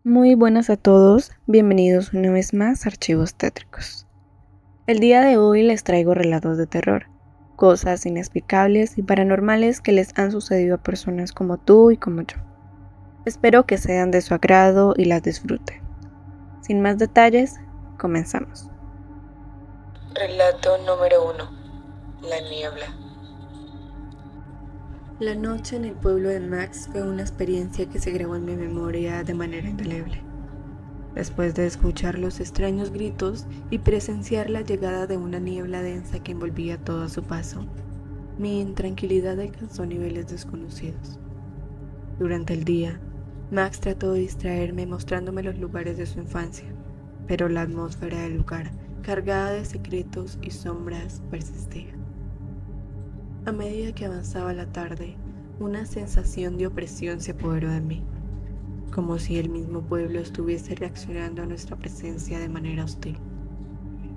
Muy buenas a todos, bienvenidos una vez más a Archivos Tétricos. El día de hoy les traigo relatos de terror, cosas inexplicables y paranormales que les han sucedido a personas como tú y como yo. Espero que sean de su agrado y las disfruten. Sin más detalles, comenzamos. Relato número 1. La niebla. La noche en el pueblo de Max fue una experiencia que se grabó en mi memoria de manera indeleble. Después de escuchar los extraños gritos y presenciar la llegada de una niebla densa que envolvía todo a su paso, mi intranquilidad alcanzó niveles desconocidos. Durante el día, Max trató de distraerme mostrándome los lugares de su infancia, pero la atmósfera del lugar, cargada de secretos y sombras, persistía. A medida que avanzaba la tarde, una sensación de opresión se apoderó de mí, como si el mismo pueblo estuviese reaccionando a nuestra presencia de manera hostil.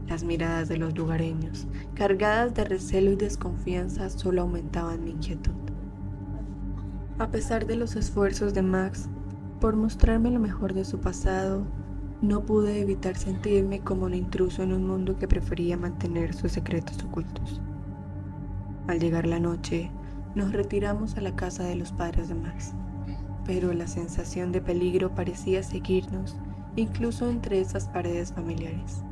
Las miradas de los lugareños, cargadas de recelo y desconfianza, solo aumentaban mi inquietud. A pesar de los esfuerzos de Max por mostrarme lo mejor de su pasado, no pude evitar sentirme como un intruso en un mundo que prefería mantener sus secretos ocultos. Al llegar la noche, nos retiramos a la casa de los padres de Max, pero la sensación de peligro parecía seguirnos, incluso entre esas paredes familiares.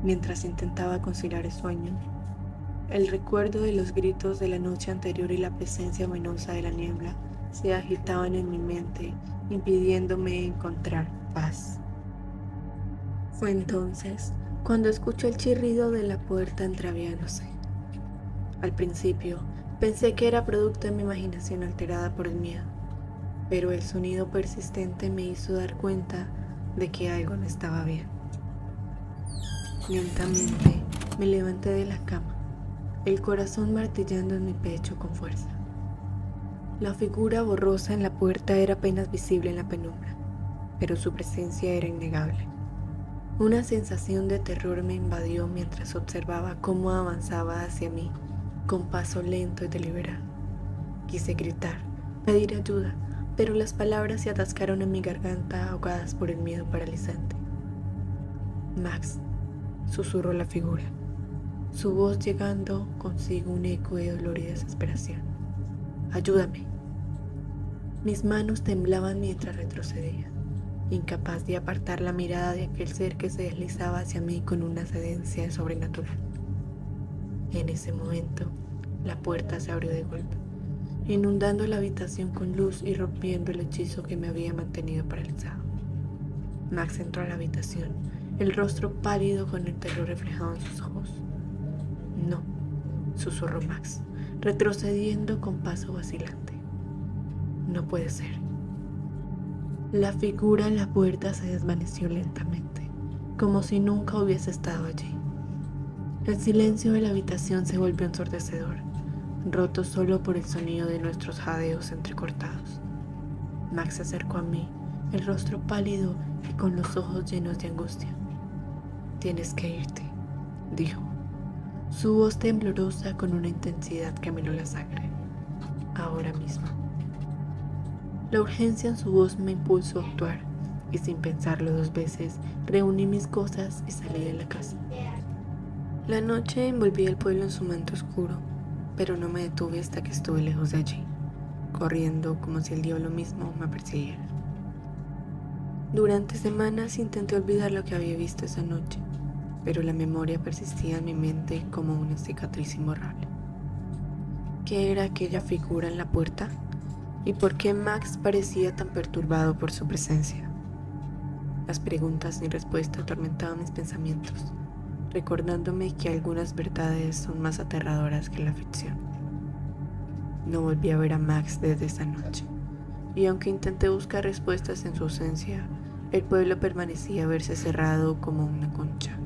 Mientras intentaba conciliar el sueño, el recuerdo de los gritos de la noche anterior y la presencia ominosa de la niebla se agitaban en mi mente, impidiéndome encontrar paz. Fue entonces cuando escuché el chirrido de la puerta entreabriéndose. Al principio, pensé que era producto de mi imaginación alterada por el miedo, pero el sonido persistente me hizo dar cuenta de que algo no estaba bien. Lentamente me levanté de la cama, el corazón martillando en mi pecho con fuerza. La figura borrosa en la puerta era apenas visible en la penumbra, pero su presencia era innegable. Una sensación de terror me invadió mientras observaba cómo avanzaba hacia mí con paso lento y deliberado. Quise gritar, pedir ayuda, pero las palabras se atascaron en mi garganta ahogadas por el miedo paralizante. Max, susurró la figura, su voz llegando consigo un eco de dolor y desesperación. Ayúdame. Mis manos temblaban mientras retrocedía, incapaz de apartar la mirada de aquel ser que se deslizaba hacia mí con una sedencia sobrenatural. En ese momento, la puerta se abrió de golpe, inundando la habitación con luz y rompiendo el hechizo que me había mantenido paralizado. Max entró a la habitación, el rostro pálido con el terror reflejado en sus ojos. No, susurró Max, retrocediendo con paso vacilante. No puede ser. La figura en la puerta se desvaneció lentamente, como si nunca hubiese estado allí. El silencio de la habitación se volvió ensordecedor, roto solo por el sonido de nuestros jadeos entrecortados. Max se acercó a mí, el rostro pálido y con los ojos llenos de angustia. Tienes que irte, dijo, su voz temblorosa con una intensidad que me heló la sangre. Ahora mismo. La urgencia en su voz me impulsó a actuar, y sin pensarlo dos veces, reuní mis cosas y salí de la casa. La noche envolvía el pueblo en su manto oscuro, pero no me detuve hasta que estuve lejos de allí, corriendo como si el diablo mismo me persiguiera. Durante semanas intenté olvidar lo que había visto esa noche, pero la memoria persistía en mi mente como una cicatriz imborrable. ¿Qué era aquella figura en la puerta? ¿Y por qué Max parecía tan perturbado por su presencia? Las preguntas sin respuesta atormentaban mis pensamientos, recordándome que algunas verdades son más aterradoras que la ficción. No volví a ver a Max desde esa noche, y aunque intenté buscar respuestas en su ausencia, el pueblo parecía verse cerrado como una concha,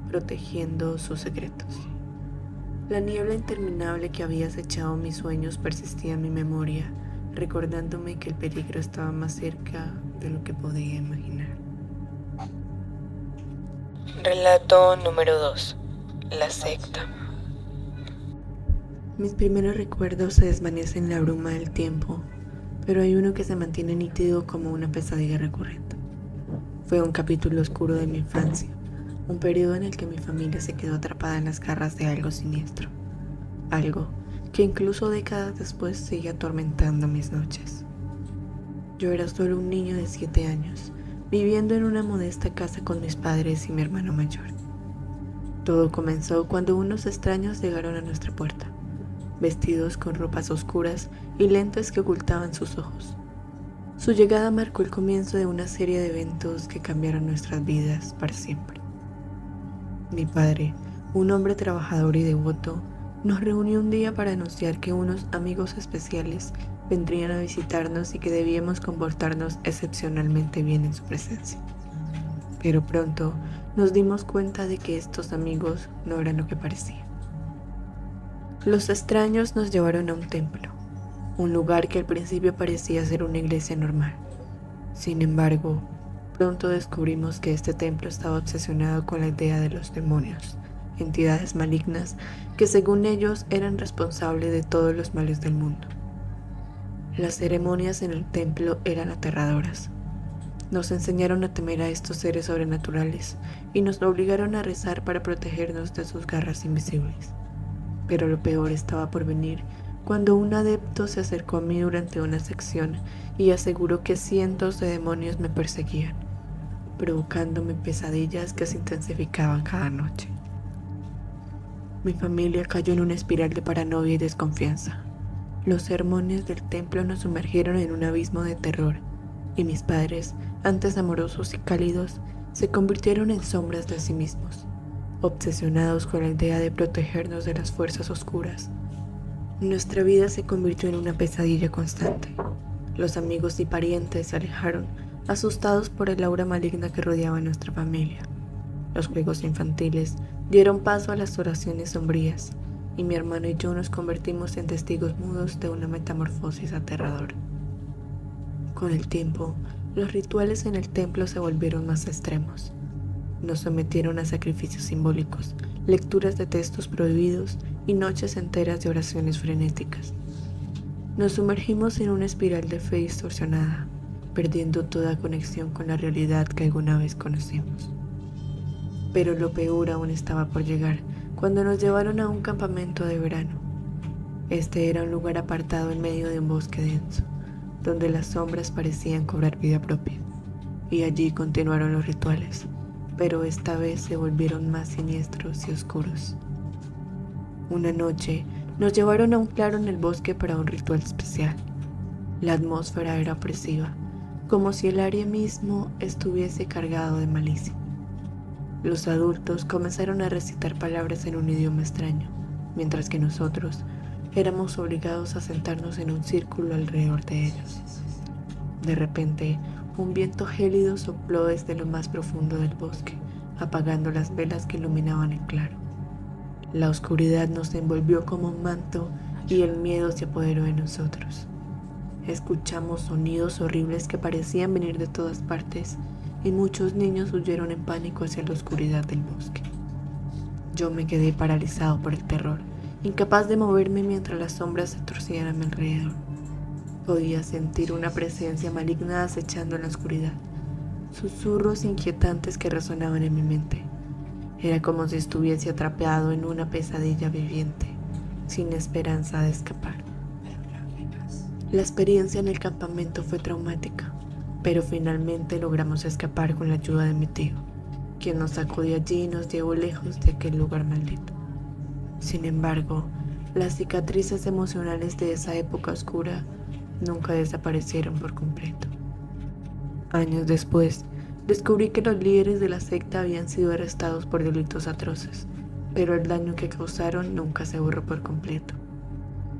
protegiendo sus secretos. La niebla interminable que había acechado mis sueños persistía en mi memoria, recordándome que el peligro estaba más cerca de lo que podía imaginar. Relato número 2. La secta. Mis primeros recuerdos se desvanecen en la bruma del tiempo, pero hay uno que se mantiene nítido como una pesadilla recurrente. Fue un capítulo oscuro de mi infancia, un periodo en el que mi familia se quedó atrapada en las garras de algo siniestro, algo que incluso décadas después sigue atormentando mis noches. Yo era solo un niño de 7 años, viviendo en una modesta casa con mis padres y mi hermano mayor. Todo comenzó cuando unos extraños llegaron a nuestra puerta, vestidos con ropas oscuras y lentes que ocultaban sus ojos. Su llegada marcó el comienzo de una serie de eventos que cambiaron nuestras vidas para siempre. Mi padre, un hombre trabajador y devoto, nos reunió un día para anunciar que unos amigos especiales vendrían a visitarnos y que debíamos comportarnos excepcionalmente bien en su presencia. Pero pronto nos dimos cuenta de que estos amigos no eran lo que parecían. Los extraños nos llevaron a un templo, un lugar que al principio parecía ser una iglesia normal. Sin embargo, pronto descubrimos que este templo estaba obsesionado con la idea de los demonios, entidades malignas que según ellos eran responsables de todos los males del mundo. Las ceremonias en el templo eran aterradoras. Nos enseñaron a temer a estos seres sobrenaturales y nos obligaron a rezar para protegernos de sus garras invisibles. Pero lo peor estaba por venir cuando un adepto se acercó a mí durante una sección y aseguró que cientos de demonios me perseguían, provocándome pesadillas que se intensificaban cada noche. Mi familia cayó en una espiral de paranoia y desconfianza. Los sermones del templo nos sumergieron en un abismo de terror, y mis padres, antes amorosos y cálidos, se convirtieron en sombras de sí mismos, obsesionados con la idea de protegernos de las fuerzas oscuras. Nuestra vida se convirtió en una pesadilla constante. Los amigos y parientes se alejaron, asustados por el aura maligna que rodeaba a nuestra familia. Los juegos infantiles dieron paso a las oraciones sombrías, y mi hermano y yo nos convertimos en testigos mudos de una metamorfosis aterradora. Con el tiempo, los rituales en el templo se volvieron más extremos. Nos sometieron a sacrificios simbólicos, lecturas de textos prohibidos y noches enteras de oraciones frenéticas. Nos sumergimos en una espiral de fe distorsionada, perdiendo toda conexión con la realidad que alguna vez conocimos. Pero lo peor aún estaba por llegar, cuando nos llevaron a un campamento de verano. Este era un lugar apartado en medio de un bosque denso, donde las sombras parecían cobrar vida propia, y allí continuaron los rituales, pero esta vez se volvieron más siniestros y oscuros. Una noche nos llevaron a un claro en el bosque para un ritual especial. La atmósfera era opresiva, como si el área mismo estuviese cargado de malicia. Los adultos comenzaron a recitar palabras en un idioma extraño, mientras que nosotros éramos obligados a sentarnos en un círculo alrededor de ellos. De repente, un viento gélido sopló desde lo más profundo del bosque, apagando las velas que iluminaban el claro. La oscuridad nos envolvió como un manto y el miedo se apoderó de nosotros. Escuchamos sonidos horribles que parecían venir de todas partes, y muchos niños huyeron en pánico hacia la oscuridad del bosque. Yo me quedé paralizado por el terror, incapaz de moverme mientras las sombras se torcían a mi alrededor. Podía sentir una presencia maligna acechando en la oscuridad, susurros inquietantes que resonaban en mi mente. Era como si estuviese atrapado en una pesadilla viviente, sin esperanza de escapar. La experiencia en el campamento fue traumática, pero finalmente logramos escapar con la ayuda de mi tío, quien nos sacó de allí y nos llevó lejos de aquel lugar maldito. Sin embargo, las cicatrices emocionales de esa época oscura nunca desaparecieron por completo. Años después, descubrí que los líderes de la secta habían sido arrestados por delitos atroces, pero el daño que causaron nunca se borró por completo.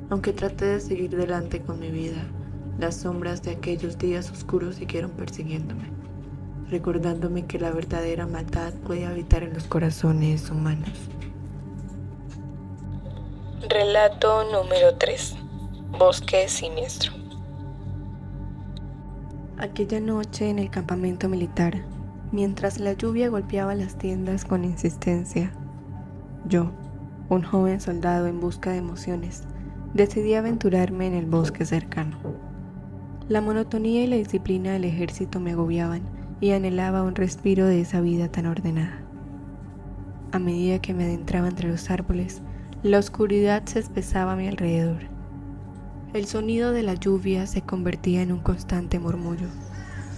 Aunque traté de seguir delante con mi vida, las sombras de aquellos días oscuros siguieron persiguiéndome, recordándome que la verdadera maldad puede habitar en los corazones humanos. Relato número 3. Bosque siniestro. Aquella noche en el campamento militar, mientras la lluvia golpeaba las tiendas con insistencia, yo, un joven soldado en busca de emociones, decidí aventurarme en el bosque cercano. La monotonía y la disciplina del ejército me agobiaban y anhelaba un respiro de esa vida tan ordenada. A medida que me adentraba entre los árboles, la oscuridad se espesaba a mi alrededor. El sonido de la lluvia se convertía en un constante murmullo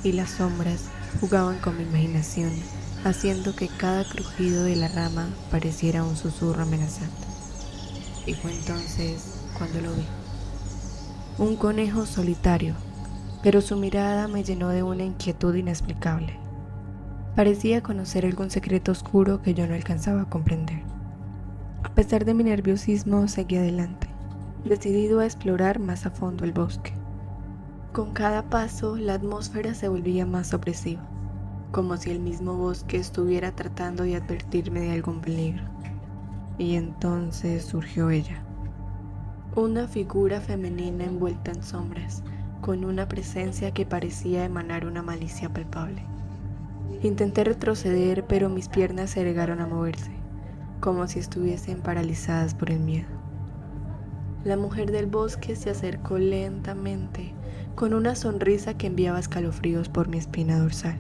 y las sombras jugaban con mi imaginación, haciendo que cada crujido de la rama pareciera un susurro amenazante. Y fue entonces cuando lo vi. Un conejo solitario, pero su mirada me llenó de una inquietud inexplicable. Parecía conocer algún secreto oscuro que yo no alcanzaba a comprender. A pesar de mi nerviosismo, seguí adelante, decidido a explorar más a fondo el bosque. Con cada paso, la atmósfera se volvía más opresiva, como si el mismo bosque estuviera tratando de advertirme de algún peligro. Y entonces surgió ella. Una figura femenina envuelta en sombras, con una presencia que parecía emanar una malicia palpable. Intenté retroceder, pero mis piernas se negaron a moverse, como si estuviesen paralizadas por el miedo. La mujer del bosque se acercó lentamente, con una sonrisa que enviaba escalofríos por mi espina dorsal.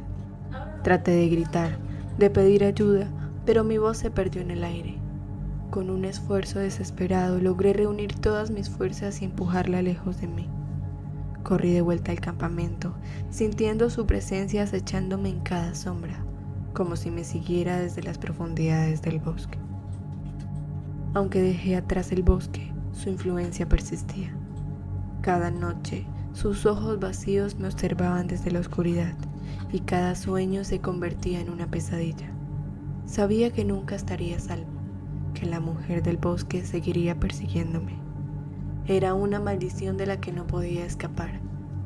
Traté de gritar, de pedir ayuda, pero mi voz se perdió en el aire. Con un esfuerzo desesperado logré reunir todas mis fuerzas y empujarla lejos de mí. Corrí de vuelta al campamento, sintiendo su presencia acechándome en cada sombra, como si me siguiera desde las profundidades del bosque. Aunque dejé atrás el bosque, su influencia persistía. Cada noche, sus ojos vacíos me observaban desde la oscuridad, y cada sueño se convertía en una pesadilla. Sabía que nunca estaría a salvo, que la mujer del bosque seguiría persiguiéndome. Era una maldición de la que no podía escapar,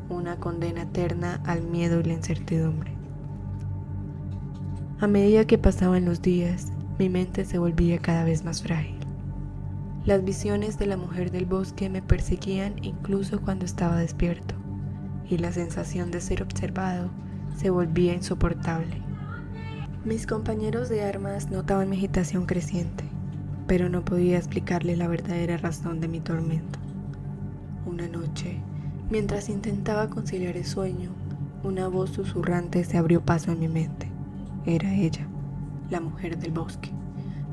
una condena eterna al miedo y la incertidumbre. A medida que pasaban los días, mi mente se volvía cada vez más frágil. Las visiones de la mujer del bosque me perseguían incluso cuando estaba despierto, y la sensación de ser observado se volvía insoportable. Mis compañeros de armas notaban mi agitación creciente, pero no podía explicarle la verdadera razón de mi tormento. Una noche, mientras intentaba conciliar el sueño, una voz susurrante se abrió paso en mi mente. Era ella, la mujer del bosque,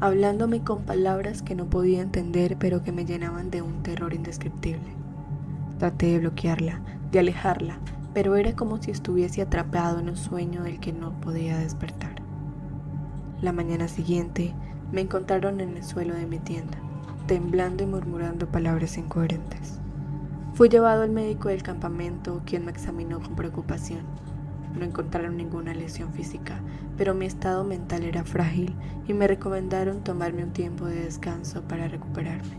hablándome con palabras que no podía entender, pero que me llenaban de un terror indescriptible. Traté de bloquearla, de alejarla, pero era como si estuviese atrapado en un sueño del que no podía despertar. La mañana siguiente, me encontraron en el suelo de mi tienda, temblando y murmurando palabras incoherentes. Fui llevado al médico del campamento, quien me examinó con preocupación. No encontraron ninguna lesión física, pero mi estado mental era frágil y me recomendaron tomarme un tiempo de descanso para recuperarme.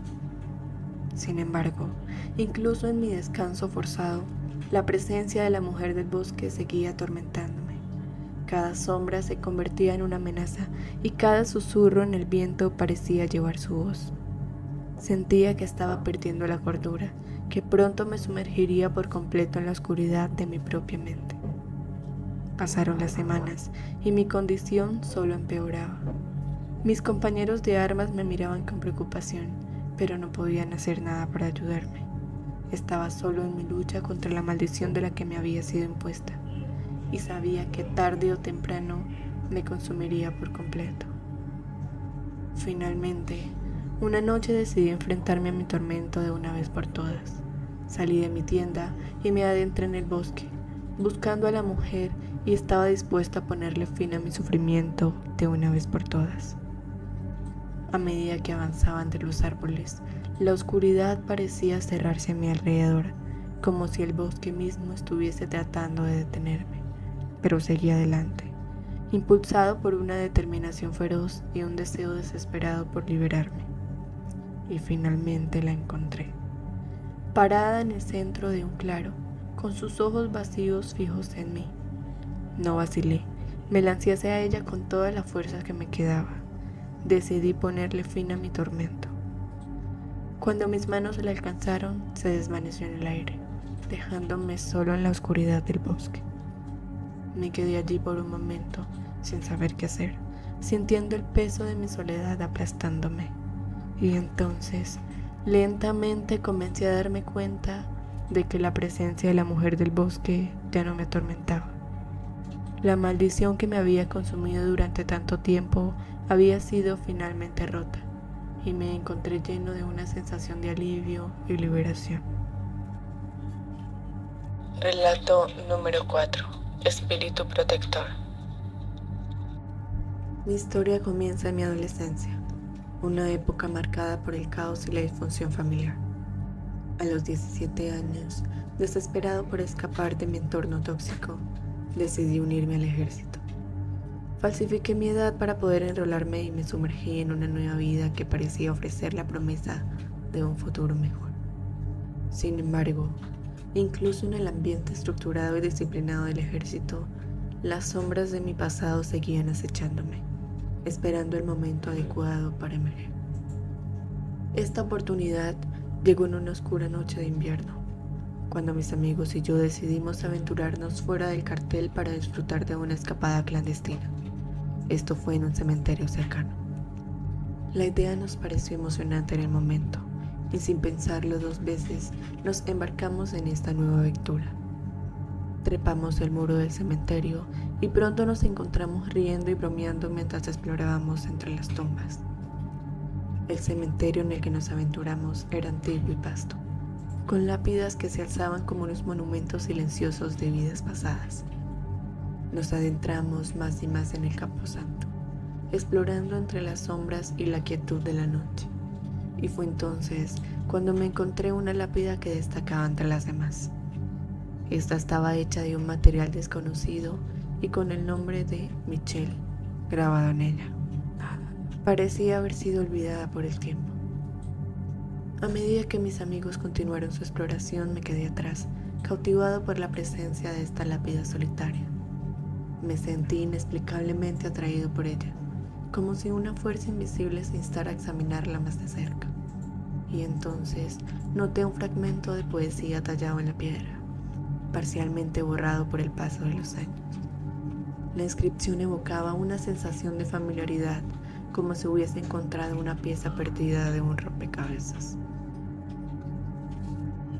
Sin embargo, incluso en mi descanso forzado, la presencia de la mujer del bosque seguía atormentándome. Cada sombra se convertía en una amenaza y cada susurro en el viento parecía llevar su voz. Sentía que estaba perdiendo la cordura, que pronto me sumergiría por completo en la oscuridad de mi propia mente. Pasaron las semanas y mi condición solo empeoraba. Mis compañeros de armas me miraban con preocupación, pero no podían hacer nada para ayudarme. Estaba solo en mi lucha contra la maldición de la que me había sido impuesta, y sabía que tarde o temprano me consumiría por completo. Finalmente, una noche decidí enfrentarme a mi tormento de una vez por todas. Salí de mi tienda y me adentré en el bosque, buscando a la mujer, y estaba dispuesta a ponerle fin a mi sufrimiento de una vez por todas. A medida que avanzaba entre los árboles, la oscuridad parecía cerrarse a mi alrededor, como si el bosque mismo estuviese tratando de detenerme, pero seguí adelante, impulsado por una determinación feroz y un deseo desesperado por liberarme. Y finalmente la encontré, parada en el centro de un claro, con sus ojos vacíos fijos en mí. No vacilé, me lancé hacia ella con toda la fuerza que me quedaba. Decidí ponerle fin a mi tormento. Cuando mis manos la alcanzaron, se desvaneció en el aire, dejándome solo en la oscuridad del bosque. Me quedé allí por un momento, sin saber qué hacer, sintiendo el peso de mi soledad aplastándome. Y entonces, lentamente comencé a darme cuenta de que la presencia de la mujer del bosque ya no me atormentaba. La maldición que me había consumido durante tanto tiempo había sido finalmente rota y me encontré lleno de una sensación de alivio y liberación. Relato número 4. Espíritu protector. Mi historia comienza en mi adolescencia, una época marcada por el caos y la disfunción familiar. A los 17 años, desesperado por escapar de mi entorno tóxico, decidí unirme al ejército. Falsifiqué mi edad para poder enrolarme y me sumergí en una nueva vida que parecía ofrecer la promesa de un futuro mejor. Sin embargo, incluso en el ambiente estructurado y disciplinado del ejército, las sombras de mi pasado seguían acechándome, esperando el momento adecuado para emerger. Esta oportunidad llegó en una oscura noche de invierno, cuando mis amigos y yo decidimos aventurarnos fuera del cartel para disfrutar de una escapada clandestina. Esto fue en un cementerio cercano. La idea nos pareció emocionante en el momento, y sin pensarlo 2 veces nos embarcamos en esta nueva aventura. Trepamos el muro del cementerio y pronto nos encontramos riendo y bromeando mientras explorábamos entre las tumbas. El cementerio en el que nos aventuramos era antiguo y vasto, con lápidas que se alzaban como unos monumentos silenciosos de vidas pasadas. Nos adentramos más y más en el camposanto, explorando entre las sombras y la quietud de la noche. Y fue entonces cuando me encontré una lápida que destacaba entre las demás. Esta estaba hecha de un material desconocido y con el nombre de Michelle grabado en ella. Parecía haber sido olvidada por el tiempo. A medida que mis amigos continuaron su exploración, me quedé atrás, cautivado por la presencia de esta lápida solitaria. Me sentí inexplicablemente atraído por ella, como si una fuerza invisible se instara a examinarla más de cerca. Y entonces noté un fragmento de poesía tallado en la piedra, parcialmente borrado por el paso de los años. La inscripción evocaba una sensación de familiaridad, como si hubiese encontrado una pieza perdida de un rompecabezas.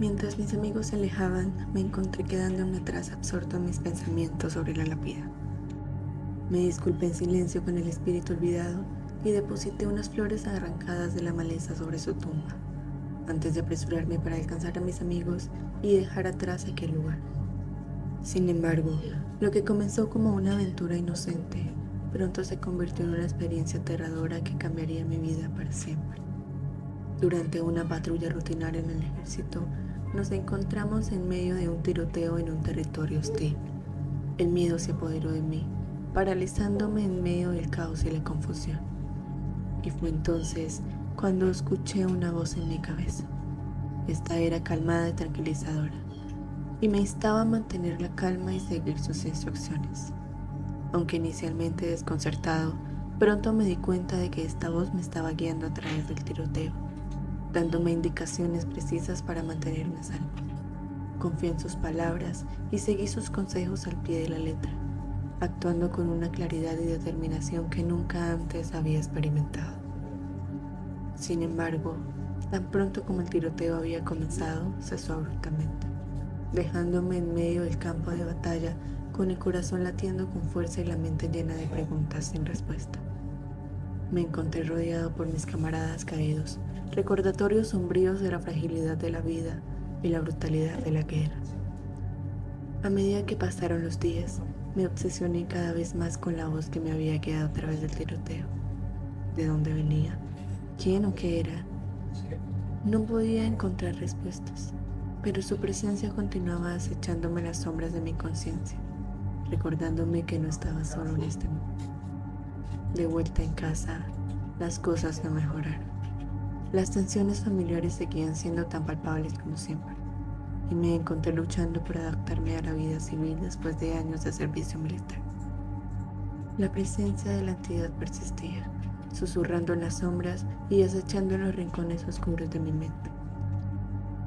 Mientras mis amigos se alejaban, me encontré quedándome atrás absorto en mis pensamientos sobre la lápida. Me disculpé en silencio con el espíritu olvidado y deposité unas flores arrancadas de la maleza sobre su tumba, antes de apresurarme para alcanzar a mis amigos y dejar atrás aquel lugar. Sin embargo, lo que comenzó como una aventura inocente, pronto se convirtió en una experiencia aterradora que cambiaría mi vida para siempre. Durante una patrulla rutinaria en el ejército, nos encontramos en medio de un tiroteo en un territorio hostil. El miedo se apoderó de mí, paralizándome en medio del caos y la confusión. Y fue entonces cuando escuché una voz en mi cabeza. Esta era calmada y tranquilizadora, y me instaba a mantener la calma y seguir sus instrucciones. Aunque inicialmente desconcertado, pronto me di cuenta de que esta voz me estaba guiando a través del tiroteo, dándome indicaciones precisas para mantenerme a salvo. Confié en sus palabras y seguí sus consejos al pie de la letra, actuando con una claridad y determinación que nunca antes había experimentado. Sin embargo, tan pronto como el tiroteo había comenzado, cesó abruptamente, dejándome en medio del campo de batalla con el corazón latiendo con fuerza y la mente llena de preguntas sin respuesta. Me encontré rodeado por mis camaradas caídos, recordatorios sombríos de la fragilidad de la vida y la brutalidad de la guerra. A medida que pasaron los días, me obsesioné cada vez más con la voz que me había quedado a través del tiroteo. ¿De dónde venía? ¿Quién o qué era? No podía encontrar respuestas, pero su presencia continuaba acechándome las sombras de mi conciencia, recordándome que no estaba solo en este mundo. De vuelta en casa, las cosas no mejoraron. Las tensiones familiares seguían siendo tan palpables como siempre, y me encontré luchando por adaptarme a la vida civil después de años de servicio militar. La presencia de la entidad persistía, susurrando en las sombras y acechando en los rincones oscuros de mi mente.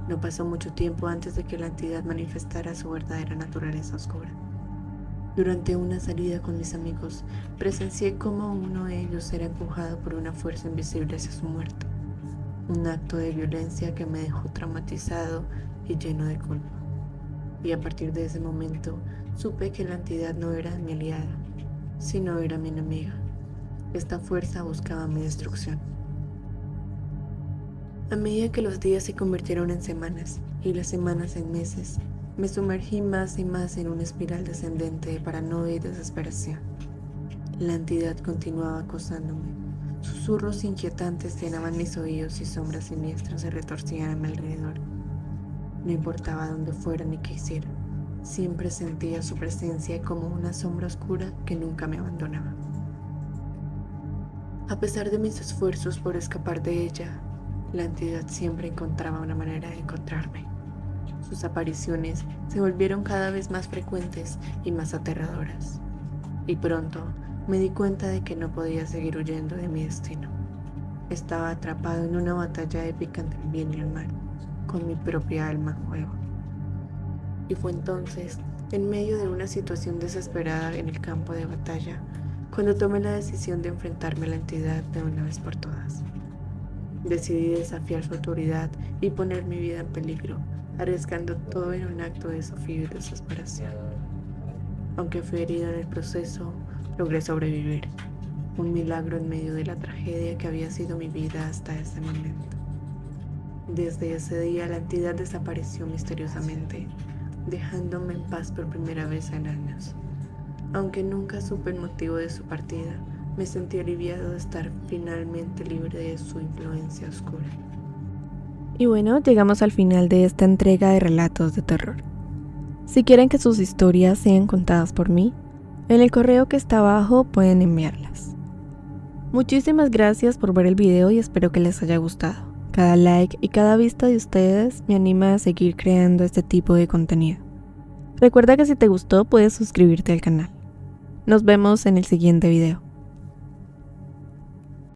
No pasó mucho tiempo antes de que la entidad manifestara su verdadera naturaleza oscura. Durante una salida con mis amigos, presencié cómo uno de ellos era empujado por una fuerza invisible hacia su muerte. Un acto de violencia que me dejó traumatizado y lleno de culpa. Y a partir de ese momento supe que la entidad no era mi aliada, sino era mi enemiga. Esta fuerza buscaba mi destrucción. A medida que los días se convirtieron en semanas y las semanas en meses, me sumergí más y más en una espiral descendente de paranoia y desesperación. La entidad continuaba acosándome. Susurros inquietantes llenaban mis oídos y sombras siniestras se retorcían a mi alrededor. No importaba dónde fuera ni qué hiciera, siempre sentía su presencia como una sombra oscura que nunca me abandonaba. A pesar de mis esfuerzos por escapar de ella, la entidad siempre encontraba una manera de encontrarme. Sus apariciones se volvieron cada vez más frecuentes y más aterradoras. Y pronto me di cuenta de que no podía seguir huyendo de mi destino. Estaba atrapado en una batalla épica entre el bien y el mal, con mi propia alma en juego. Y fue entonces, en medio de una situación desesperada en el campo de batalla, cuando tomé la decisión de enfrentarme a la entidad de una vez por todas. Decidí desafiar su autoridad y poner mi vida en peligro, arriesgando todo en un acto de desafío y desesperación. Aunque fui herido en el proceso, logré sobrevivir. Un milagro en medio de la tragedia que había sido mi vida hasta ese momento. Desde ese día la entidad desapareció misteriosamente, dejándome en paz por primera vez en años. Aunque nunca supe el motivo de su partida, me sentí aliviado de estar finalmente libre de su influencia oscura. Y bueno, llegamos al final de esta entrega de relatos de terror. Si quieren que sus historias sean contadas por mí, en el correo que está abajo pueden enviarlas. Muchísimas gracias por ver el video y espero que les haya gustado. Cada like y cada vista de ustedes me anima a seguir creando este tipo de contenido. Recuerda que si te gustó puedes suscribirte al canal. Nos vemos en el siguiente video.